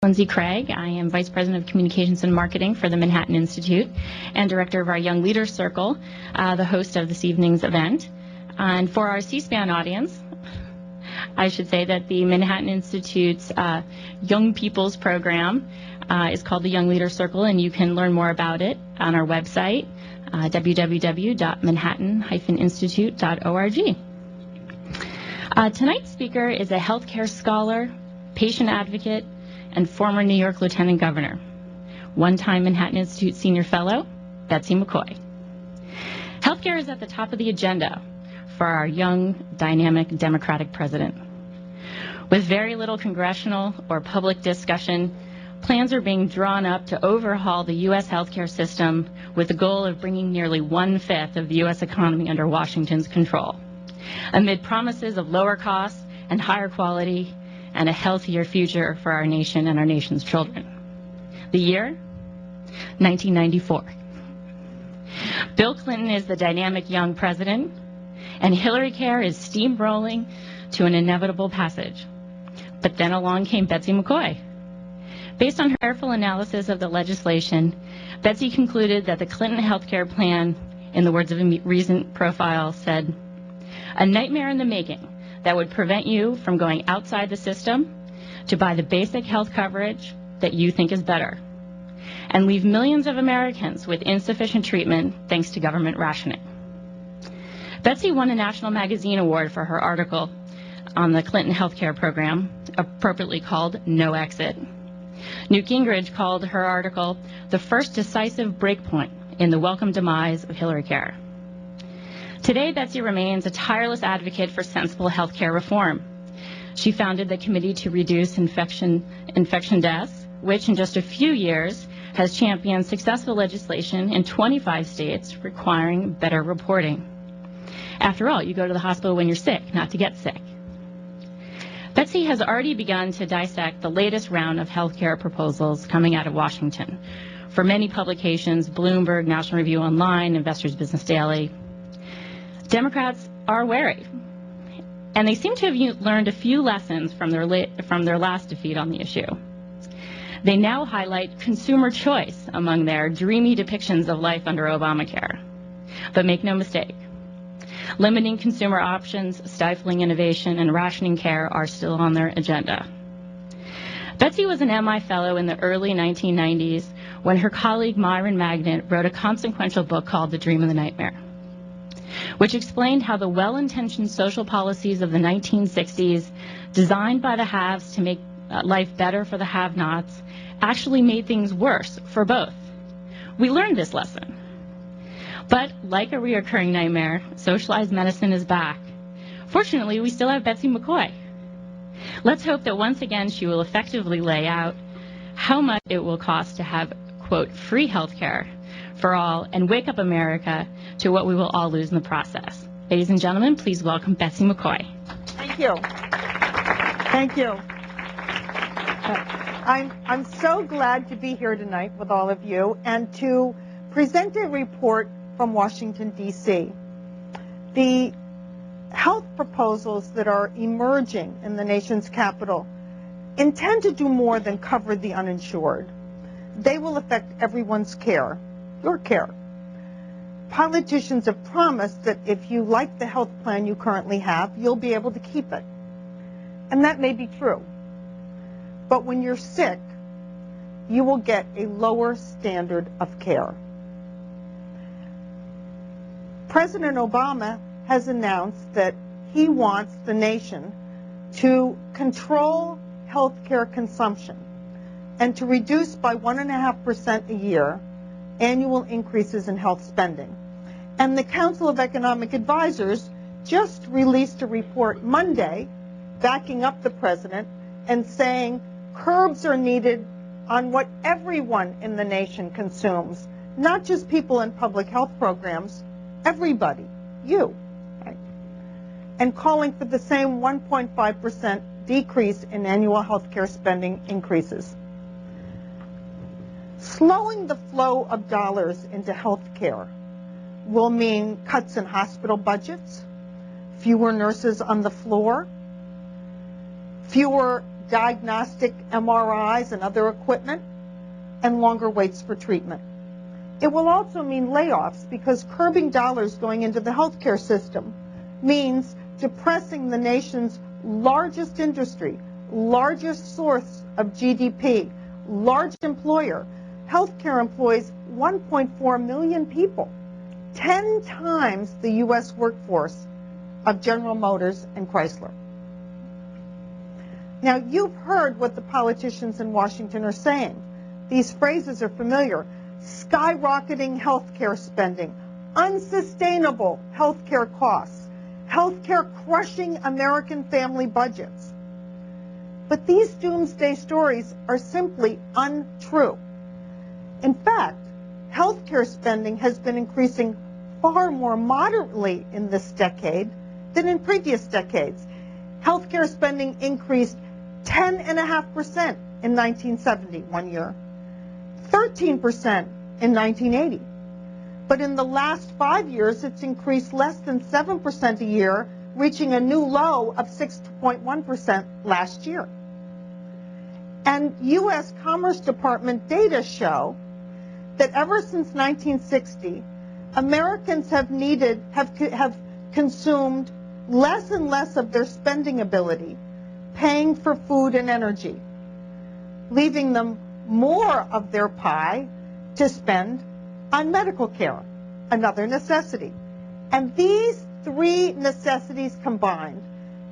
Lindsay Craig. I am Vice President of Communications and Marketing for the Manhattan Institute and Director of our Young Leaders Circle, the host of this evening's event. And for our C-SPAN audience, I should say that the Manhattan Institute's Young People's Program is called the Young Leaders Circle, and you can learn more about it on our website, www.manhattan-institute.org. Tonight's speaker is a healthcare scholar, patient advocate, and former New York Lieutenant Governor, one-time Manhattan Institute Senior Fellow, Betsy McCaughey. Healthcare is at the top of the agenda for our young, dynamic, democratic president. With very little congressional or public discussion, plans are being drawn up to overhaul the U.S. healthcare system with the goal of bringing nearly 1/5 of the U.S. economy under Washington's control, amid promises of lower costs and higher quality and a healthier future for our nation and our nation's children. The year? 1994. Bill Clinton is the dynamic young president, and Hillary Care is steamrolling to an inevitable passage. But then along came Betsy McCaughey. Based on her careful analysis of the legislation, Betsy concluded that the Clinton health care plan, in the words of a recent profile, said, "A nightmare in the making that would prevent you from going outside the system to buy the basic health coverage that you think is better, and leave millions of Americans with insufficient treatment thanks to government rationing." Betsy won a National Magazine Award for her article on the Clinton healthcare program, appropriately called No Exit. Newt Gingrich called her article the first decisive breakpoint in the welcome demise of Hillary Care. Today, Betsy remains a tireless advocate for sensible health care reform. She founded the Committee to Reduce Infection Deaths, which in just a few years has championed successful legislation in 25 states requiring better reporting. After all, you go to the hospital when you're sick, not to get sick. Betsy has already begun to dissect the latest round of health care proposals coming out of Washington for many publications, Bloomberg, National Review Online, Investors Business Daily. Democrats are wary, and they seem to have learned a few lessons from their last defeat on the issue. They now highlight consumer choice among their dreamy depictions of life under Obamacare. But make no mistake, limiting consumer options, stifling innovation, and rationing care are still on their agenda. Betsy was an MI Fellow in the early 1990s when her colleague Myron Magnet wrote a consequential book called The Dream and the Nightmare, which explained how the well-intentioned social policies of the 1960s, designed by the haves to make life better for the have-nots, actually made things worse for both. We learned this lesson. But like a reoccurring nightmare, socialized medicine is back. Fortunately, we still have Betsy McCaughey. Let's hope that once again she will effectively lay out how much it will cost to have, quote, free health care for all and wake up America to what we will all lose in the process. Ladies and gentlemen, please welcome Betsy McCaughey. Thank you. Thank you. I'm so glad to be here tonight with all of you and to present a report from Washington, D.C. The health proposals that are emerging in the nation's capital intend to do more than cover the uninsured. They will affect everyone's care, your care. Politicians have promised that if you like the health plan you currently have, you'll be able to keep it. And that may be true. But when you're sick, you will get a lower standard of care. President Obama has announced that he wants the nation to control health care consumption and to reduce by 1.5% a year annual increases in health spending. And the Council of Economic Advisors just released a report Monday backing up the president and saying curbs are needed on what everyone in the nation consumes, not just people in public health programs, everybody, you, right? And calling for the same 1.5% decrease in annual health care spending increases. Slowing the flow of dollars into health care will mean cuts in hospital budgets, fewer nurses on the floor, fewer diagnostic MRIs and other equipment, and longer waits for treatment. It will also mean layoffs because curbing dollars going into the healthcare system means depressing the nation's largest industry, largest source of GDP, large employer. Healthcare employs 1.4 million people, 10 times the U.S. workforce of General Motors and Chrysler. Now, you've heard what the politicians in Washington are saying. These phrases are familiar. Skyrocketing healthcare spending, unsustainable healthcare costs, healthcare crushing American family budgets. But these doomsday stories are simply untrue. In fact, healthcare spending has been increasing far more moderately in this decade than in previous decades. Healthcare spending increased 10.5% in 1970, 1 year, 13% in 1980. But in the last 5 years, it's increased less than 7% a year, reaching a new low of 6.1% last year. And U.S. Commerce Department data show that ever since 1960, Americans have consumed less and less of their spending ability, paying for food and energy, leaving them more of their pie to spend on medical care, another necessity. And these three necessities combined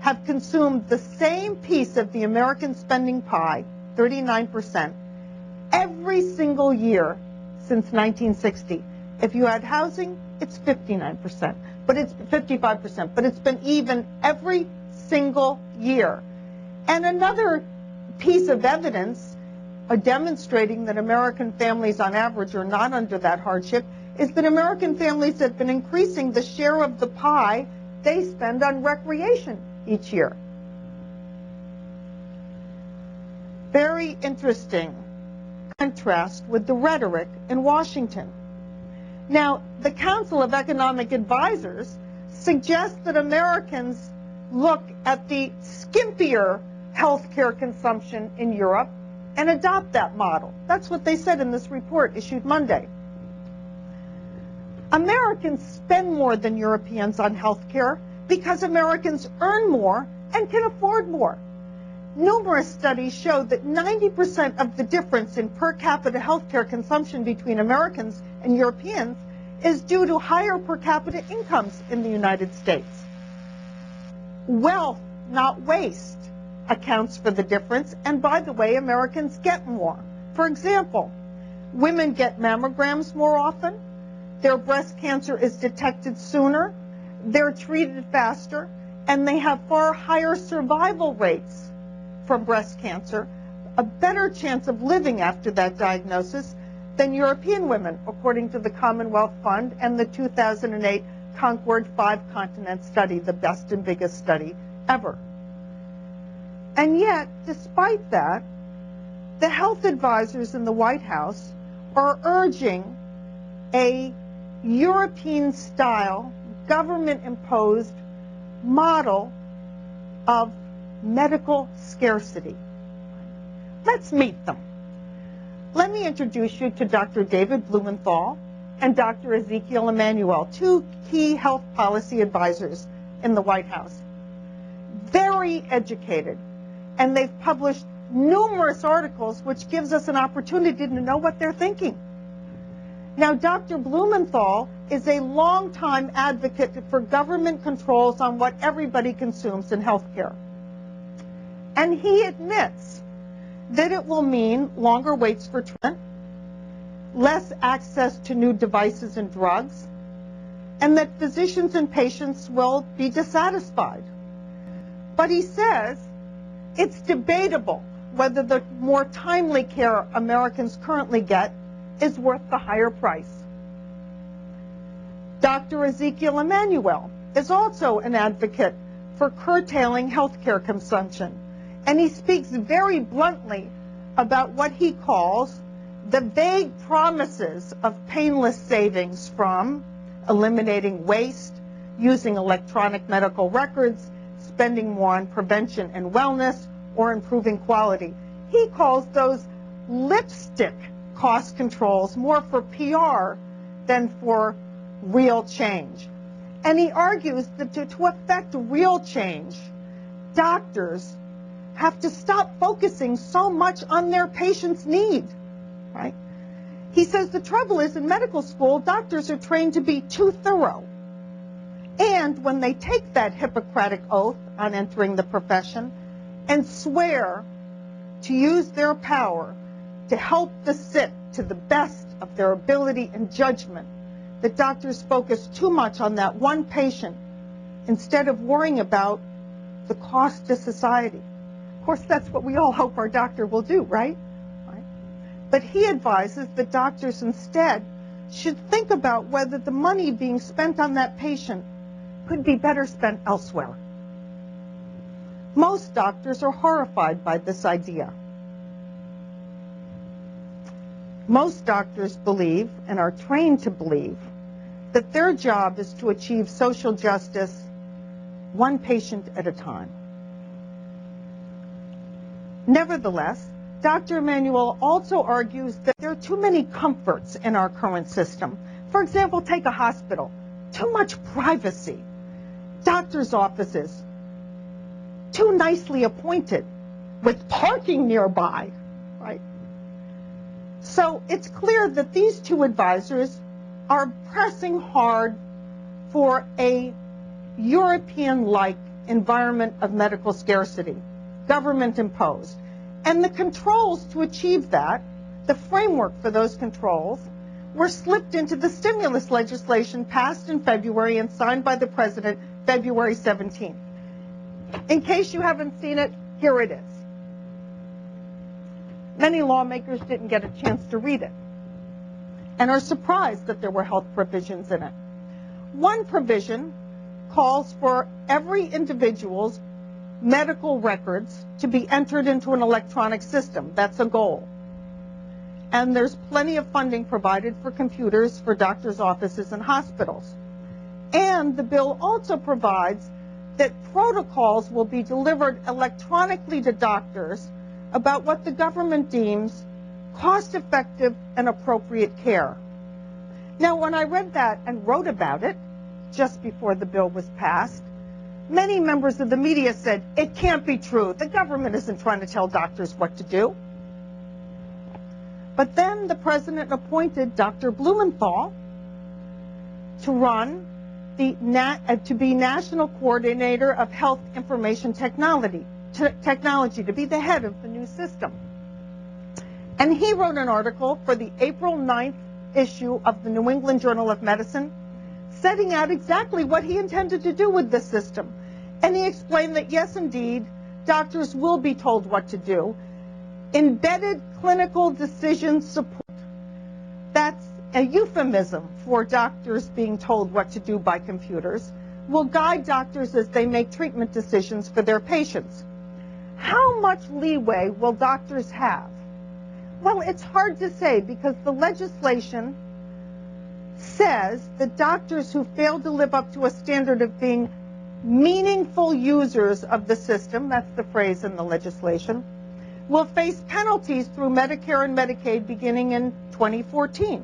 have consumed the same piece of the American spending pie, 39%, every single year since 1960. If you add housing, it's 59%, but it's 55%, but it's been even every single year. And another piece of evidence demonstrating that American families on average are not under that hardship is that American families have been increasing the share of the pie they spend on recreation each year. Very interesting contrast with the rhetoric in Washington. Now, the Council of Economic Advisors suggests that Americans look at the skimpier healthcare consumption in Europe and adopt that model. That's what they said in this report issued Monday. Americans spend more than Europeans on healthcare because Americans earn more and can afford more. Numerous studies show that 90% of the difference in per capita healthcare consumption between Americans and Europeans is due to higher per capita incomes in the United States. Wealth, not waste, accounts for the difference, and by the way, Americans get more. For example, women get mammograms more often, their breast cancer is detected sooner, they're treated faster, and they have far higher survival rates from breast cancer, a better chance of living after that diagnosis than European women, according to the Commonwealth Fund and the 2008 Concord 5-continent study, the best and biggest study ever. And yet, despite that, the health advisors in the White House are urging a European-style, government-imposed model of medical scarcity. Let's meet them. Let me introduce you to Dr. David Blumenthal and Dr. Ezekiel Emanuel, two key health policy advisors in the White House. Very educated, and they've published numerous articles which gives us an opportunity to know what they're thinking. Now, Dr. Blumenthal is a longtime advocate for government controls on what everybody consumes in healthcare. And he admits that it will mean longer waits for treatment, less access to new devices and drugs, and that physicians and patients will be dissatisfied. But he says it's debatable whether the more timely care Americans currently get is worth the higher price. Dr. Ezekiel Emanuel is also an advocate for curtailing healthcare consumption, and he speaks very bluntly about what he calls the vague promises of painless savings from eliminating waste, using electronic medical records, spending more on prevention and wellness, or improving quality. He calls those lipstick cost controls, more for PR than for real change. And he argues that to affect real change, doctors have to stop focusing so much on their patients' need, right? He says the trouble is, in medical school, doctors are trained to be too thorough. And when they take that Hippocratic oath on entering the profession and swear to use their power to help the sick to the best of their ability and judgment, the doctors focus too much on that one patient instead of worrying about the cost to society. Of course, that's what we all hope our doctor will do, right? But he advises that doctors instead should think about whether the money being spent on that patient could be better spent elsewhere. Most doctors are horrified by this idea. Most doctors believe, and are trained to believe, that their job is to achieve social justice one patient at a time. Nevertheless, Dr. Emanuel also argues that there are too many comforts in our current system. For example, take a hospital. Too much privacy. Doctors' offices, too nicely appointed, with parking nearby, right? So it's clear that these two advisors are pressing hard for a European-like environment of medical scarcity, government imposed. And the controls to achieve that, the framework for those controls, were slipped into the stimulus legislation passed in February and signed by the President February 17th. In case you haven't seen it, here it is. Many lawmakers didn't get a chance to read it and are surprised that there were health provisions in it. One provision calls for every individual's medical records to be entered into an electronic system. That's a goal. And there's plenty of funding provided for computers for doctors' offices and hospitals. And the bill also provides that protocols will be delivered electronically to doctors about what the government deems cost-effective and appropriate care. Now, when I read that and wrote about it just before the bill was passed, many members of the media said, it can't be true. The government isn't trying to tell doctors what to do. But then the president appointed Dr. Blumenthal to run to be National Coordinator of Health Information Technology, to be the head of the new system. And he wrote an article for the April 9th issue of the New England Journal of Medicine, setting out exactly what he intended to do with this system. And he explained that, yes, indeed, doctors will be told what to do. Embedded clinical decision support, that's a euphemism for doctors being told what to do by computers, will guide doctors as they make treatment decisions for their patients. How much leeway will doctors have? Well, it's hard to say because the legislation says that doctors who fail to live up to a standard of being meaningful users of the system, that's the phrase in the legislation, will face penalties through Medicare and Medicaid beginning in 2014.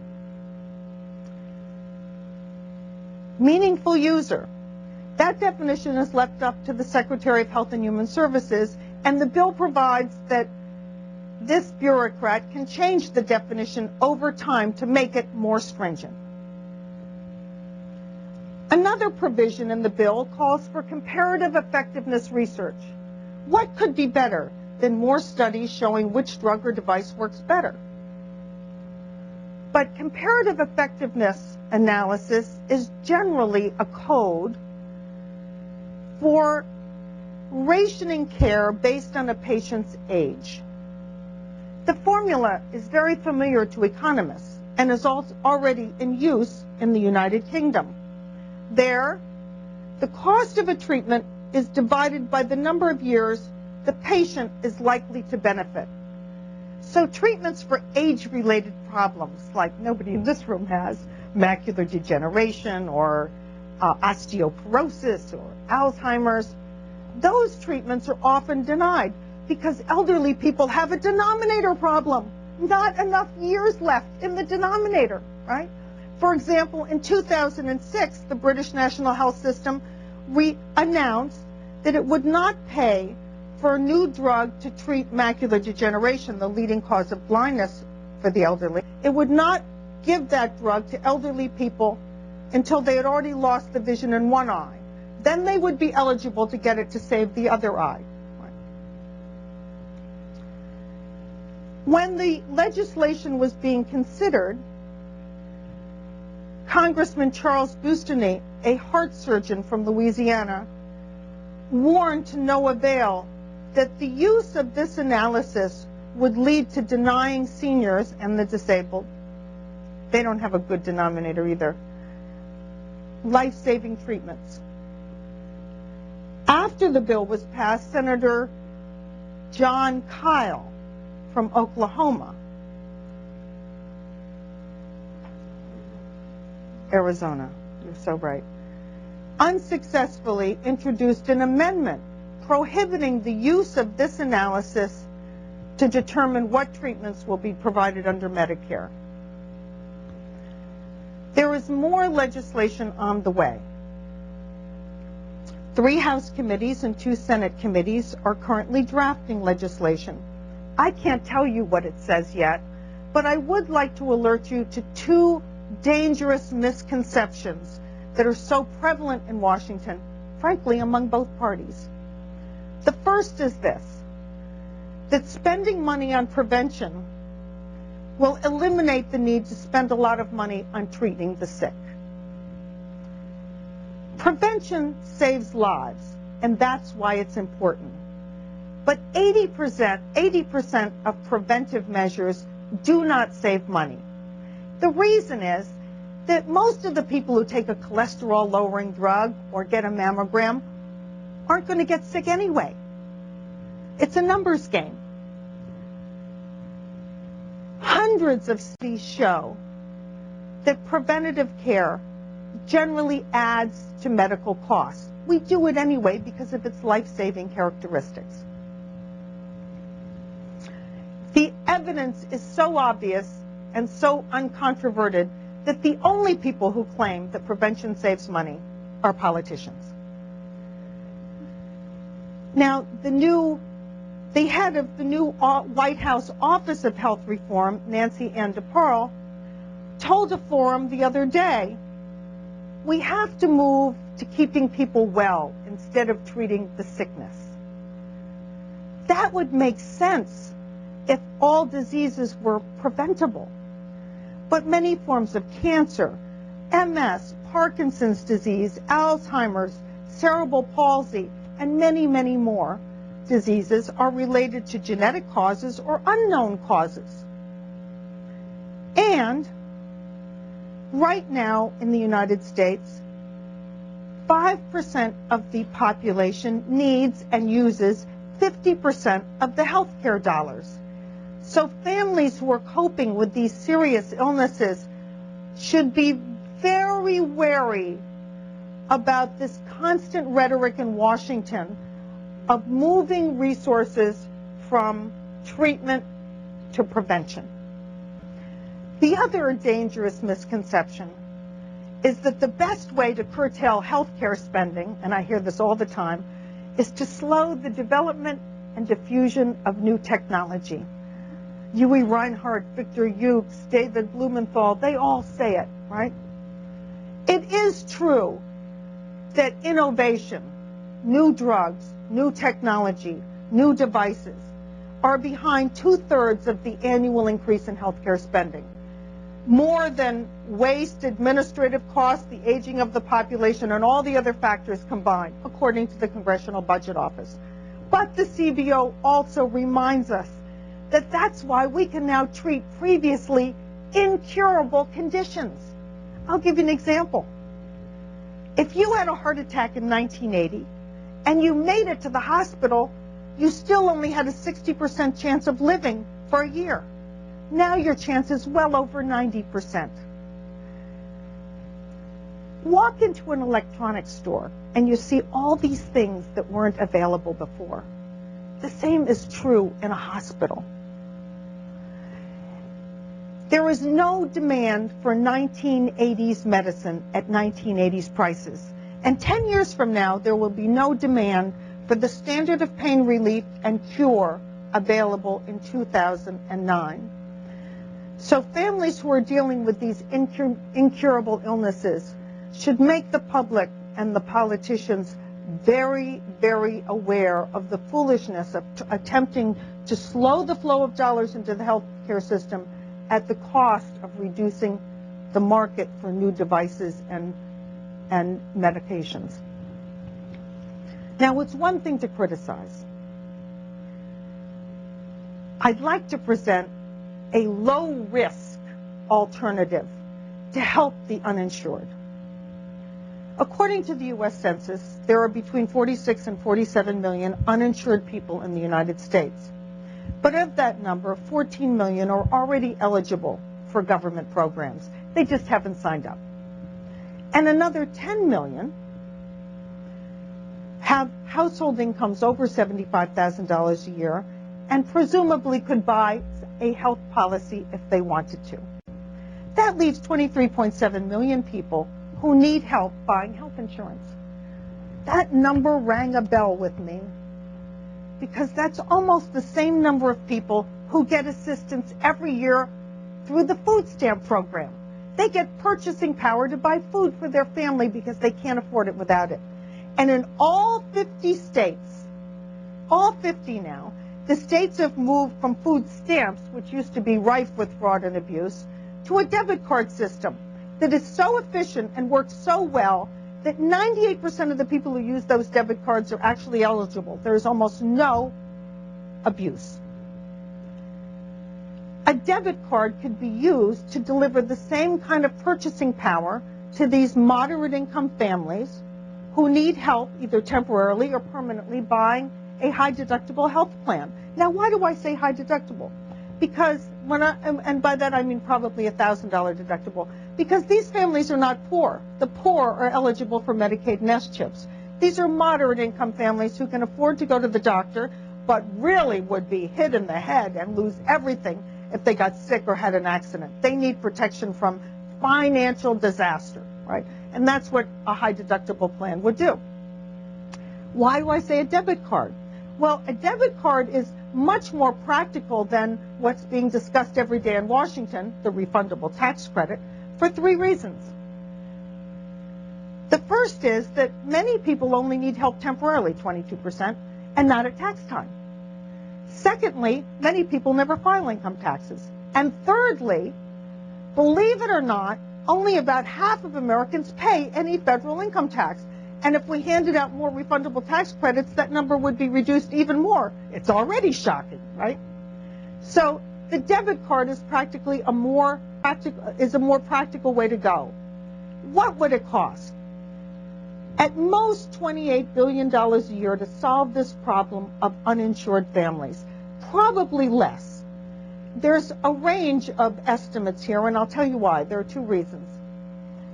Meaningful user. That definition is left up to the Secretary of Health and Human Services, and the bill provides that this bureaucrat can change the definition over time to make it more stringent. Another provision in the bill calls for comparative effectiveness research. What could be better than more studies showing which drug or device works better? But comparative effectiveness analysis is generally a code for rationing care based on a patient's age. The formula is very familiar to economists and is also already in use in the United Kingdom. There, the cost of a treatment is divided by the number of years the patient is likely to benefit. So treatments for age-related problems, like nobody in this room has, macular degeneration or osteoporosis or Alzheimer's, those treatments are often denied because elderly people have a denominator problem. Not enough years left in the denominator, right? For example, in 2006, the British National Health System announced that it would not pay for a new drug to treat macular degeneration, the leading cause of blindness for the elderly. It would not give that drug to elderly people until they had already lost the vision in one eye. Then they would be eligible to get it to save the other eye. When the legislation was being considered, Congressman Charles Boustany, a heart surgeon from Louisiana, warned to no avail that the use of this analysis would lead to denying seniors and the disabled, they don't have a good denominator either, life-saving treatments. After the bill was passed, Senator John Kyle from Oklahoma, Arizona, you're so right, unsuccessfully introduced an amendment prohibiting the use of this analysis to determine what treatments will be provided under Medicare. There is more legislation on the way. 3 House committees and 2 Senate committees are currently drafting legislation. I can't tell you what it says yet, but I would like to alert you to 2 dangerous misconceptions that are so prevalent in Washington, frankly, among both parties. The first is this, that spending money on prevention will eliminate the need to spend a lot of money on treating the sick. Prevention saves lives, and that's why it's important. But 80% of preventive measures do not save money. The reason is that most of the people who take a cholesterol-lowering drug or get a mammogram aren't going to get sick anyway. It's a numbers game. Hundreds of studies show that preventative care generally adds to medical costs. We do it anyway because of its life-saving characteristics. The evidence is so obvious and so uncontroverted that the only people who claim that prevention saves money are politicians. Now, the head of the new White House Office of Health Reform, Nancy Ann DeParle, told a forum the other day, we have to move to keeping people well instead of treating the sickness. That would make sense if all diseases were preventable. But many forms of cancer, MS, Parkinson's disease, Alzheimer's, cerebral palsy, and many, many more diseases are related to genetic causes or unknown causes. And right now in the United States, 5% of the population needs and uses 50% of the health care dollars. So families who are coping with these serious illnesses should be very wary about this constant rhetoric in Washington of moving resources from treatment to prevention. The other dangerous misconception is that the best way to curtail health care spending, and I hear this all the time, is to slow the development and diffusion of new technology. Huey Reinhardt, Victor Hughes, David Blumenthal, they all say it, right? It is true that innovation, new drugs, new technology, new devices are behind 2/3 of the annual increase in healthcare spending. More than waste, administrative costs, the aging of the population, and all the other factors combined, according to the Congressional Budget Office. But the CBO also reminds us that that's why we can now treat previously incurable conditions. I'll give you an example. If you had a heart attack in 1980 and you made it to the hospital, you still only had a 60% chance of living for a year. Now your chance is well over 90%. Walk into an electronics store and you see all these things that weren't available before. The same is true in a hospital. There is no demand for 1980s medicine at 1980s prices. And 10 years from now, there will be no demand for the standard of pain relief and cure available in 2009. So families who are dealing with these incurable illnesses should make the public and the politicians very, very aware of the foolishness of attempting to slow the flow of dollars into the healthcare system at the cost of reducing the market for new devices and medications. Now, it's one thing to criticize. I'd like to present a low-risk alternative to help the uninsured. According to the U.S. Census, there are between 46 and 47 million uninsured people in the United States. But of that number, 14 million are already eligible for government programs. They just haven't signed up. And another 10 million have household incomes over $75,000 a year and presumably could buy a health policy if they wanted to. That leaves 23.7 million people who need help buying health insurance. That number rang a bell with me because that's almost the same number of people who get assistance every year through the food stamp program. They get purchasing power to buy food for their family because they can't afford it without it. And in all 50 states, all 50 now, the states have moved from food stamps, which used to be rife with fraud and abuse, to a debit card system that is so efficient and works so well that 98% of the people who use those debit cards are actually eligible. There is almost no abuse. A debit card could be used to deliver the same kind of purchasing power to these moderate income families who need help either temporarily or permanently buying a high deductible health plan. Now, why do I say high deductible? Because and by that I mean probably $1,000 deductible, because these families are not poor. The poor are eligible for Medicaid nest chips. These are moderate income families who can afford to go to the doctor, but really would be hit in the head and lose everything if they got sick or had an accident. They need protection from financial disaster, right? And that's what a high deductible plan would do. Why do I say a debit card? Well, a debit card is much more practical than what's being discussed every day in Washington, the refundable tax credit, for three reasons. The first is that many people only need help temporarily, 22%, and not at tax time. Secondly, many people never file income taxes. And thirdly, believe it or not, only about half of Americans pay any federal income tax. And if we handed out more refundable tax credits, that number would be reduced even more. It's already shocking, right? So the debit card is practically a more practical way to go. What would it cost? At most $28 billion a year to solve this problem of uninsured families. Probably less. There's a range of estimates here, and I'll tell you why. There are two reasons.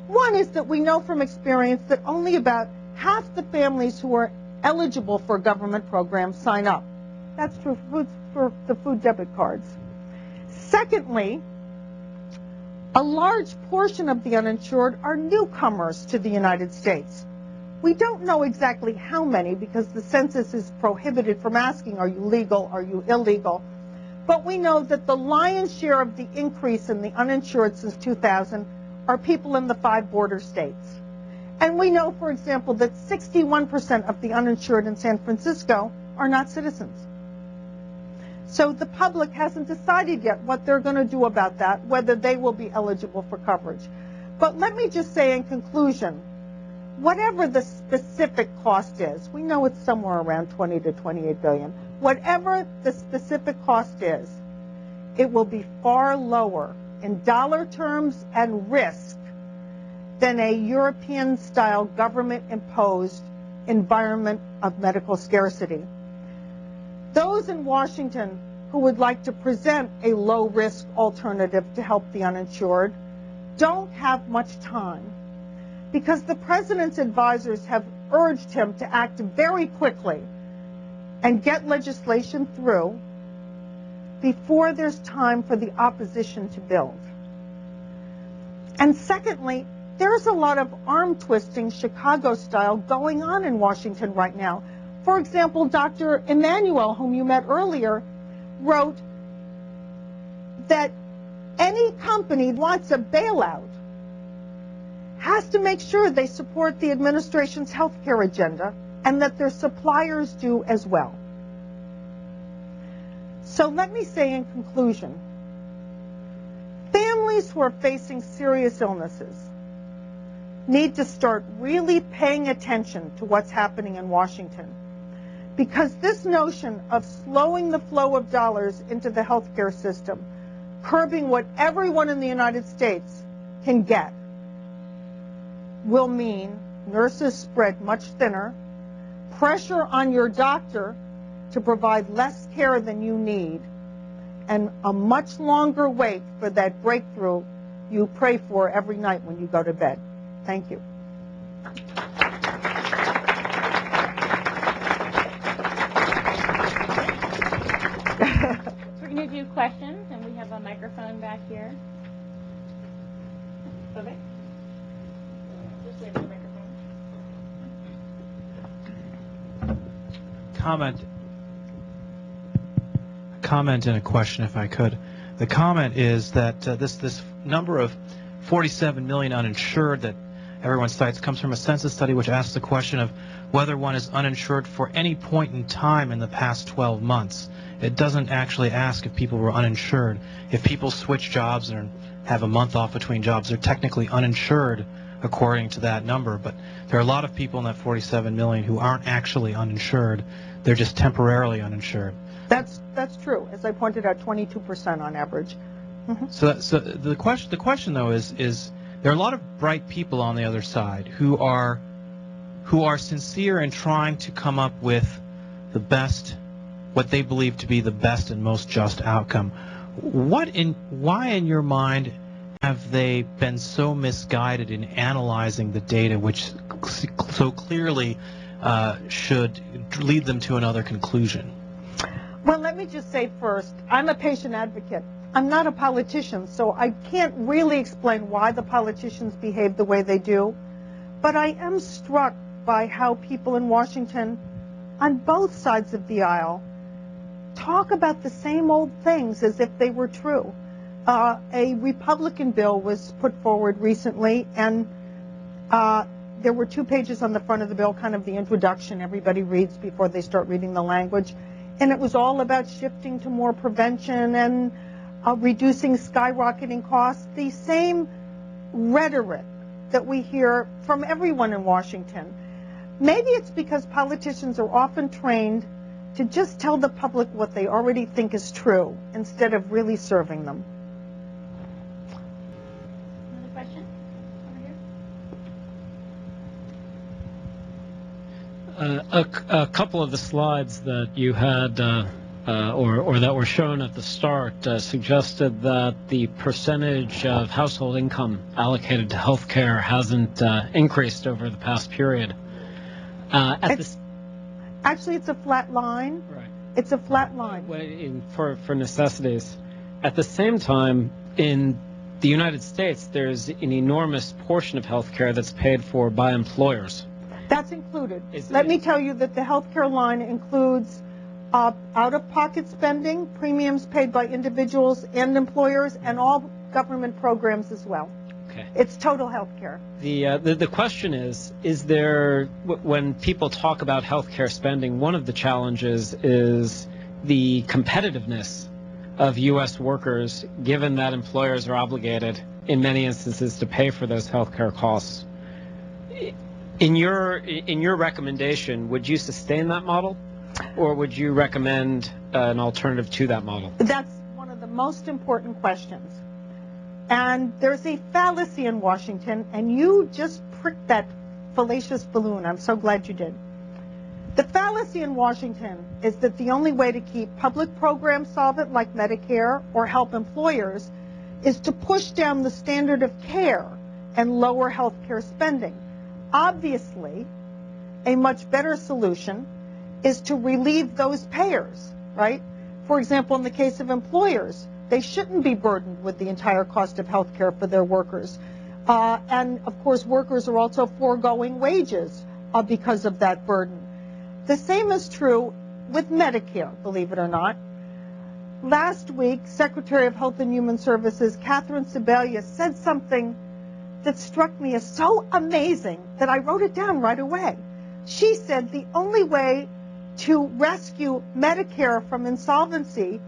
One is that we know from experience that only about half the families who are eligible for government programs sign up. That's true for the food debit cards. Secondly, a large portion of the uninsured are newcomers to the United States. We don't know exactly how many because the census is prohibited from asking, are you legal, are you illegal? But we know that the lion's share of the increase in the uninsured since 2000 are people in the 5 border states. And we know, for example, that 61% of the uninsured in San Francisco are not citizens. So the public hasn't decided yet what they're going to do about that, whether they will be eligible for coverage. But let me just say in conclusion, whatever the specific cost is, we know it's somewhere around 20 to 28 billion. Whatever the specific cost is, it will be far lower in dollar terms and risk than a European-style government-imposed environment of medical scarcity. Those in Washington who would like to present a low-risk alternative to help the uninsured don't have much time because the president's advisors have urged him to act very quickly and get legislation through before there's time for the opposition to build. And secondly, there's a lot of arm-twisting Chicago style going on in Washington right now. For example, Dr. Emanuel, whom you met earlier, wrote that any company wants a bailout has to make sure they support the administration's health care agenda and that their suppliers do as well. So let me say in conclusion, families who are facing serious illnesses need to start really paying attention to what's happening in Washington, because this notion of slowing the flow of dollars into the healthcare system, curbing what everyone in the United States can get, will mean nurses spread much thinner, pressure on your doctor to provide less care than you need, and a much longer wait for that breakthrough you pray for every night when you go to bed. Thank you. We're going to do questions, and we have a microphone back here. Okay. Just wait for the microphone. Comment and a question, if I could. The comment is that this number of 47 million uninsured that everyone cites comes from a census study which asks the question of whether one is uninsured for any point in time in the past 12 months. It doesn't actually ask if people were uninsured. If people switch jobs and have a month off between jobs, they're technically uninsured according to that number. But there are a lot of people in that 47 million who aren't actually uninsured. They're just temporarily uninsured. That's true. As I pointed out, 22% on average. Mm-hmm. So the question though is there are a lot of bright people on the other side who are sincere in trying to come up with the best, what they believe to be the best and most just outcome. Why in your mind have they been so misguided in analyzing the data, which so clearly should lead them to another conclusion? Well, let me just say first, I'm a patient advocate. I'm not a politician, so I can't really explain why the politicians behave the way they do. But I am struck by how people in Washington, on both sides of the aisle, talk about the same old things as if they were true. A Republican bill was put forward recently, and there were 2 pages on the front of the bill, kind of the introduction everybody reads before they start reading the language. And it was all about shifting to more prevention and reducing skyrocketing costs, the same rhetoric that we hear from everyone in Washington. Maybe it's because politicians are often trained to just tell the public what they already think is true instead of really serving them. Another question? Over here. A couple of the slides that you had, or that were shown at the start, suggested that the percentage of household income allocated to health care hasn't increased over the past period. Actually, it's a flat line. Right. It's a flat line. For necessities. At the same time, in the United States, there's an enormous portion of health care that's paid for by employers. That's included. Let me tell you that the healthcare line includes out-of-pocket spending, premiums paid by individuals and employers, and all government programs as well. Okay. It's total healthcare. The question is there, when people talk about healthcare spending, one of the challenges is the competitiveness of U.S. workers, given that employers are obligated, in many instances, to pay for those healthcare costs. In your recommendation, would you sustain that model, or would you recommend an alternative to that model? That's one of the most important questions. And there's a fallacy in Washington, and you just pricked that fallacious balloon. I'm so glad you did. The fallacy in Washington is that the only way to keep public programs solvent, like Medicare, or help employers, is to push down the standard of care and lower health care spending. Obviously, a much better solution is to relieve those payers, right? For example, in the case of employers, they shouldn't be burdened with the entire cost of health care for their workers. And, of course, workers are also foregoing wages because of that burden. The same is true with Medicare, believe it or not. Last week, Secretary of Health and Human Services, Catherine Sebelius, said something that struck me as so amazing that I wrote it down right away. She said the only way to rescue Medicare from insolvency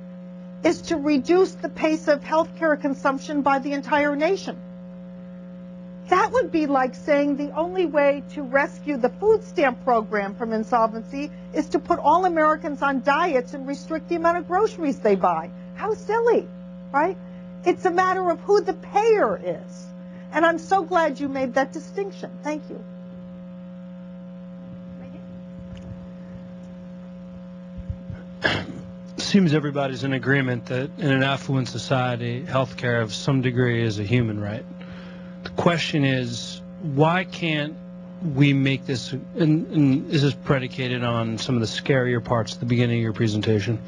is to reduce the pace of health care consumption by the entire nation. That would be like saying the only way to rescue the food stamp program from insolvency is to put all Americans on diets and restrict the amount of groceries they buy. How silly, right? It's a matter of who the payer is. And I'm so glad you made that distinction. Thank you. Seems everybody's in agreement that in an affluent society, healthcare of some degree is a human right. The question is, why can't we make this, and this is predicated on some of the scarier parts at the beginning of your presentation,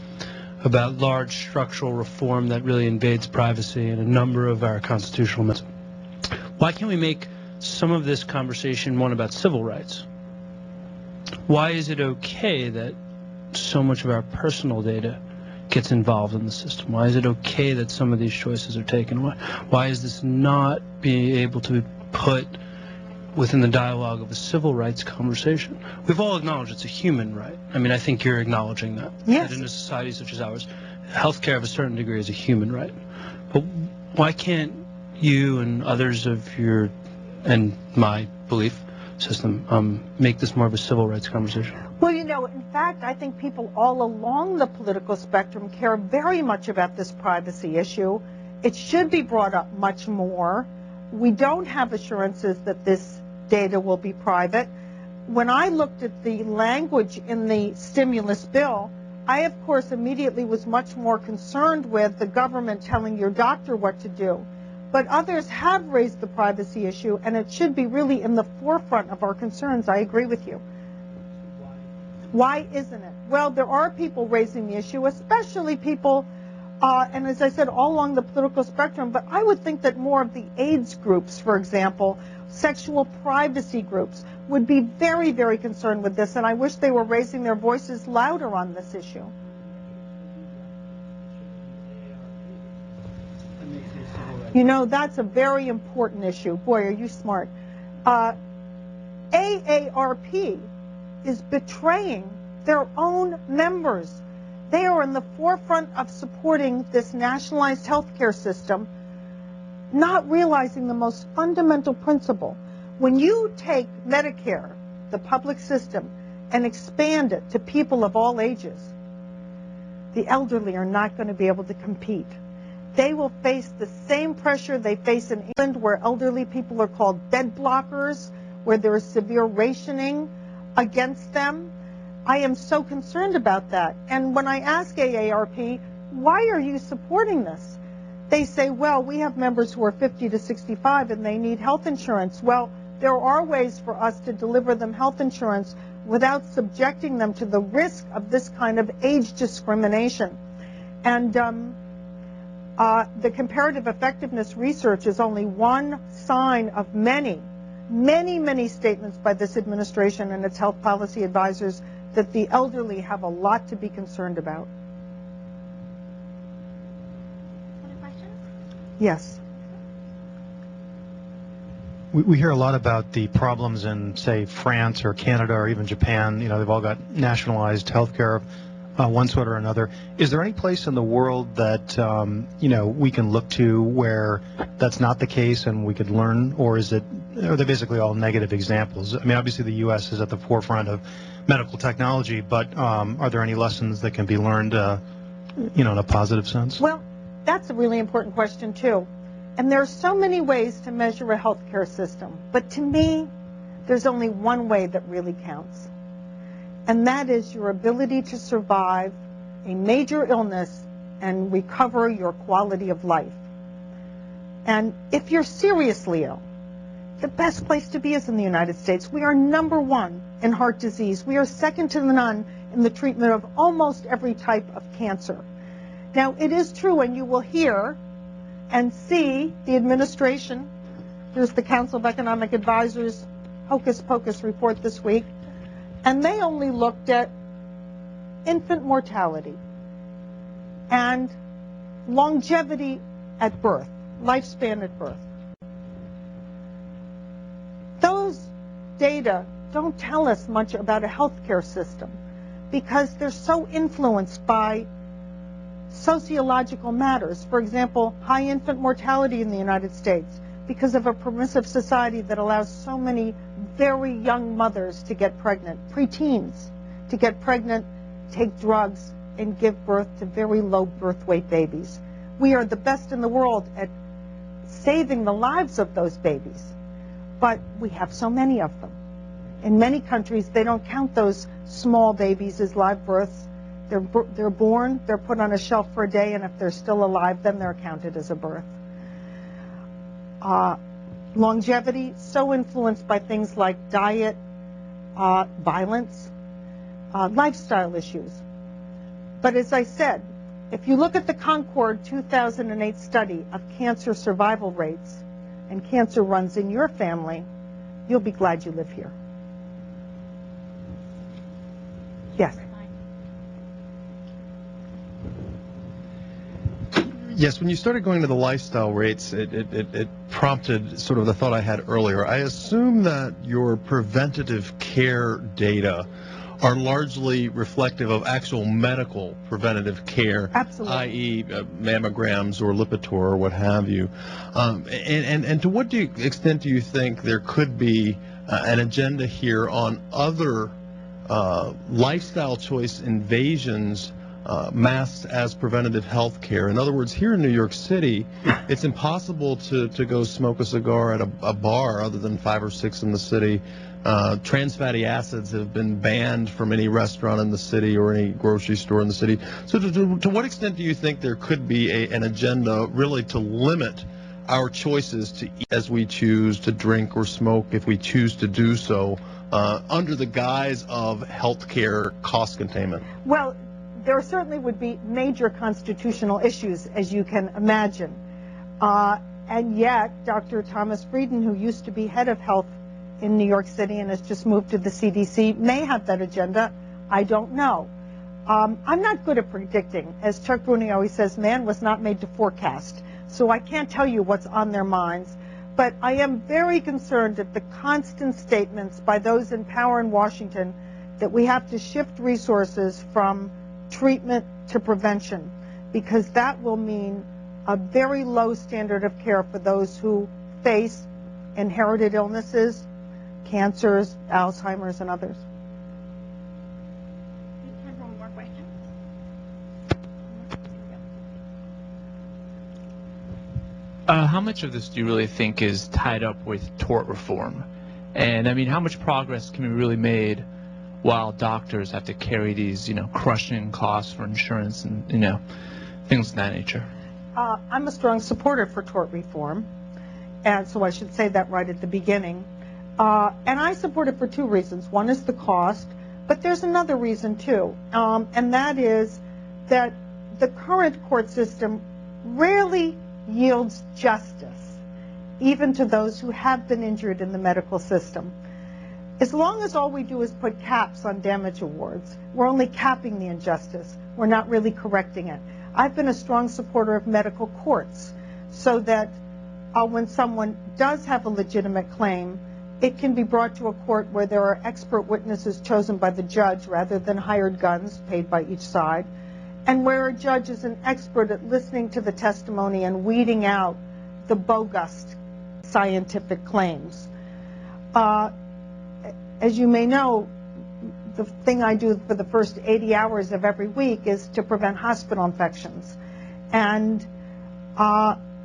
about large structural reform that really invades privacy and a number of our constitutional methods. Why can't we make some of this conversation one about civil rights? Why is it okay that so much of our personal data gets involved in the system? Why is it okay that some of these choices are taken? Why is this not being able to be put within the dialogue of a civil rights conversation? We've all acknowledged it's a human right. I mean, I think you're acknowledging that. Yes. That in a society such as ours, healthcare of a certain degree is a human right. But why can't you and others of your, and my belief system, make this more of a civil rights conversation? Well, you know, in fact, I think people all along the political spectrum care very much about this privacy issue. It should be brought up much more. We don't have assurances that this data will be private. When I looked at the language in the stimulus bill, I, of course, immediately was much more concerned with the government telling your doctor what to do. But others have raised the privacy issue, and it should be really in the forefront of our concerns. I agree with you. Why isn't it? Well, there are people raising the issue, especially people, and as I said, all along the political spectrum, but I would think that more of the AIDS groups, for example, sexual privacy groups, would be very, very concerned with this, and I wish they were raising their voices louder on this issue. You know, that's a very important issue. Boy, are you smart. AARP is betraying their own members. They are in the forefront of supporting this nationalized healthcare system, not realizing the most fundamental principle. When you take Medicare, the public system, and expand it to people of all ages, the elderly are not going to be able to compete. They will face the same pressure they face in England, where elderly people are called bed blockers, where there is severe rationing against them. I am so concerned about that. And when I ask AARP, why are you supporting this? They say, well, we have members who are 50 to 65 and they need health insurance. Well, there are ways for us to deliver them health insurance without subjecting them to the risk of this kind of age discrimination. And the comparative effectiveness research is only one sign of many, many, many statements by this administration and its health policy advisors that the elderly have a lot to be concerned about. Other questions? Yes. We hear a lot about the problems in, say, France or Canada or even Japan. You know, they've all got nationalized healthcare of one sort or another. Is there any place in the world that, you know, we can look to where that's not the case and we could learn, or are they basically all negative examples? I mean, obviously the U.S. is at the forefront of medical technology, but are there any lessons that can be learned, you know, in a positive sense? Well, that's a really important question, too. And there are so many ways to measure a healthcare system. But to me, there's only one way that really counts. And that is your ability to survive a major illness and recover your quality of life. And if you're seriously ill, the best place to be is in the United States. We are #1 in heart disease. We are second to none in the treatment of almost every type of cancer. Now, it is true, and you will hear and see the administration, there's the Council of Economic Advisors Hocus Pocus report this week, and they only looked at infant mortality and longevity at birth, lifespan at birth. Those data don't tell us much about a healthcare system because they're so influenced by sociological matters. For example, high infant mortality in the United States because of a permissive society that allows so many very young mothers to get pregnant, preteens to get pregnant, take drugs, and give birth to very low birth weight babies. We are the best in the world at saving the lives of those babies, but we have so many of them. In many countries, they don't count those small babies as live births. They're born, they're put on a shelf for a day, and if they're still alive, then they're counted as a birth. Longevity, so influenced by things like diet, violence, lifestyle issues. But as I said, if you look at the Concord 2008 study of cancer survival rates and cancer runs in your family, you'll be glad you live here. Yes. Yes, when you started going to the lifestyle rates, it prompted sort of the thought I had earlier. I assume that your preventative care data are largely reflective of actual medical preventative care, i.e. mammograms or Lipitor or what have you. And to what extent do you think there could be an agenda here on other lifestyle choice invasions masked as preventative health care? In other words, here in New York City, it's impossible to go smoke a cigar at a bar other than 5 or 6 in the city. Trans fatty acids have been banned from any restaurant in the city or any grocery store in the city. So to what extent do you think there could be an agenda really to limit our choices to eat as we choose, to drink or smoke if we choose to do so, under the guise of healthcare cost containment? Well, there certainly would be major constitutional issues, as you can imagine. And yet, Dr. Thomas Frieden, who used to be head of health in New York City and has just moved to the CDC, may have that agenda. I don't know. I'm not good at predicting. As Chuck Rooney always says, man was not made to forecast. So I can't tell you what's on their minds. But I am very concerned at the constant statements by those in power in Washington that we have to shift resources from treatment to prevention, because that will mean a very low standard of care for those who face inherited illnesses, cancers, Alzheimer's, and others. Time for one more question. How much of this do you really think is tied up with tort reform? And I mean, how much progress can be really made while doctors have to carry these, crushing costs for insurance and, things of that nature? I'm a strong supporter for tort reform, and so I should say that right at the beginning. And I support it for 2 reasons. One is the cost, but there's another reason too, and that is that the current court system rarely yields justice, even to those who have been injured in the medical system. As long as all we do is put caps on damage awards, we're only capping the injustice. We're not really correcting it. I've been a strong supporter of medical courts so that when someone does have a legitimate claim, it can be brought to a court where there are expert witnesses chosen by the judge rather than hired guns paid by each side, and where a judge is an expert at listening to the testimony and weeding out the bogus scientific claims. As you may know, the thing I do for the first 80 hours of every week is to prevent hospital infections. And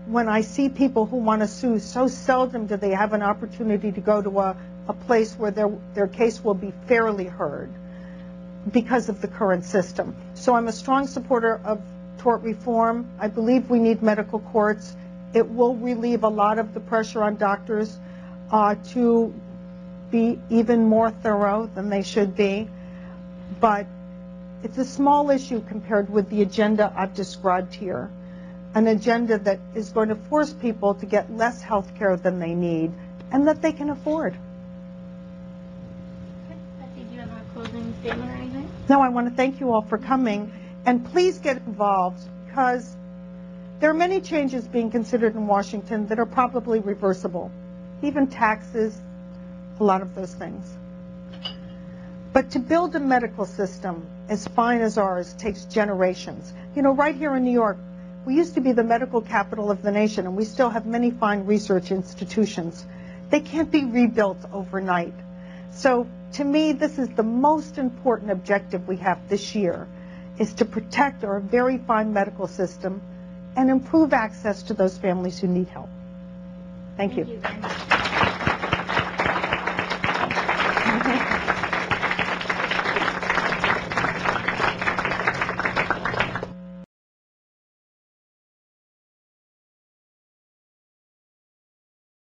when I see people who want to sue, so seldom do they have an opportunity to go to a place where their case will be fairly heard because of the current system. So I'm a strong supporter of tort reform. I believe we need medical courts. It will relieve a lot of the pressure on doctors to be even more thorough than they should be. But It's a small issue compared with the agenda I've described here, an agenda that is going to force people to get less health care than they need and that they can afford. Betsy, do you have a closing statement or anything? No, I want to thank you all for coming, and please get involved, because there are many changes being considered in Washington that are probably reversible, even taxes, a lot of those things. But to build a medical system as fine as ours takes generations. You know, right here in New York, we used to be the medical capital of the nation, and we still have many fine research institutions. They can't be rebuilt overnight. So to me, this is the most important objective we have this year, is to protect our very fine medical system and improve access to those families who need help. Thank you. Thank you very much.